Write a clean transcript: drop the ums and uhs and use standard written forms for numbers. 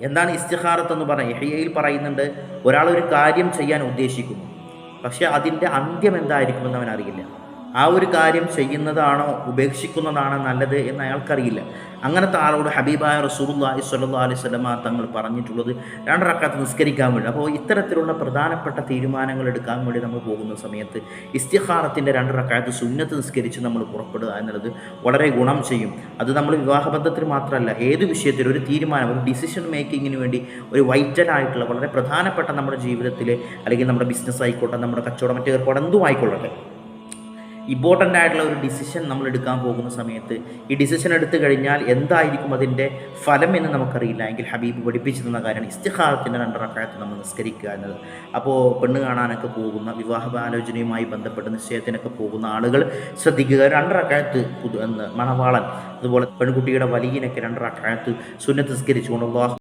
എന്താണ് ഇസ്തിഖാറത്ത് എന്ന് പറഞ്ഞാൽ? യഹ്യയിൽ പറയുന്നുണ്ട്, ഒരാളൊരു കാര്യം ചെയ്യാൻ ഉദ്ദേശിക്കുന്നു, പക്ഷെ അതിൻ്റെ അന്ത്യം എന്തായിരിക്കുമെന്ന് അവൻ അറിയില്ല. ആ ഒരു കാര്യം ചെയ്യുന്നതാണോ ഉപേക്ഷിക്കുന്നതാണോ നല്ലത് എന്ന് അയാൾക്കറിയില്ല. അങ്ങനത്തെ ആളോട് ഹബീബായ റസൂലുള്ളാഹി സ്വല്ലല്ലാഹു അലൈഹി വസല്ലമ തങ്ങൾ പറഞ്ഞിട്ടുള്ളത് 2 റക്അത്ത് നിസ്കരിക്കാൻ വേണ്ടി. അപ്പോൾ ഇത്തരത്തിലുള്ള പ്രധാനപ്പെട്ട തീരുമാനങ്ങൾ എടുക്കാൻ വേണ്ടി നമ്മൾ പോകുന്ന സമയത്ത് ഇസ്തിഖാറത്തിൻ്റെ 2 റക്അത്ത് സുന്നത്ത് നിസ്കരിച്ച് നമ്മൾ പുറപ്പെടുക എന്നുള്ളത് വളരെ ഗുണം ചെയ്യും. അത് നമ്മൾ വിവാഹബന്ധത്തിൽ മാത്രമല്ല, ഏത് വിഷയത്തിലും ഒരു തീരുമാനം, ഒരു ഡിസിഷൻ മേക്കിങ്ങിന് വേണ്ടി ഒരു വൈറ്റലായിട്ടുള്ള വളരെ പ്രധാനപ്പെട്ട നമ്മുടെ ജീവിതത്തിലെ, അല്ലെങ്കിൽ നമ്മുടെ ബിസിനസ് ആയിക്കോട്ടെ, നമ്മുടെ കച്ചവടം, മറ്റേ ഏർപ്പാട് എന്തും ആയിക്കൊള്ളട്ടെ, ഇമ്പോർട്ടൻ്റ് ആയിട്ടുള്ള ഒരു ഡിസിഷൻ നമ്മൾ എടുക്കാൻ പോകുന്ന സമയത്ത് ഈ ഡിസിഷൻ എടുത്തു കഴിഞ്ഞാൽ എന്തായിരിക്കും അതിൻ്റെ ഫലം എന്ന് നമുക്കറിയില്ല. എങ്കിൽ ഹബീബ് പഠിപ്പിച്ചു തന്ന കാര്യമാണ് ഇസ്തിഖാറത്തിൻ്റെ 2 റക്അത്ത് നമ്മൾ നിസ്കരിക്കുക എന്നത്. അപ്പോൾ പെണ്ണ് കാണാനൊക്കെ പോകുന്ന, വിവാഹാലോചനയുമായി ബന്ധപ്പെട്ട് നിശ്ചയത്തിനൊക്കെ പോകുന്ന ആളുകൾ ശ്രദ്ധിക്കുക. 2 റക്അത്ത് മണവാളൻ അതുപോലെ പെൺകുട്ടിയുടെ വലിയനൊക്കെ 2 റക്അത്ത് സുന്നത്ത് നിസ്കരിച്ചുകൊണ്ട് അല്ലാഹു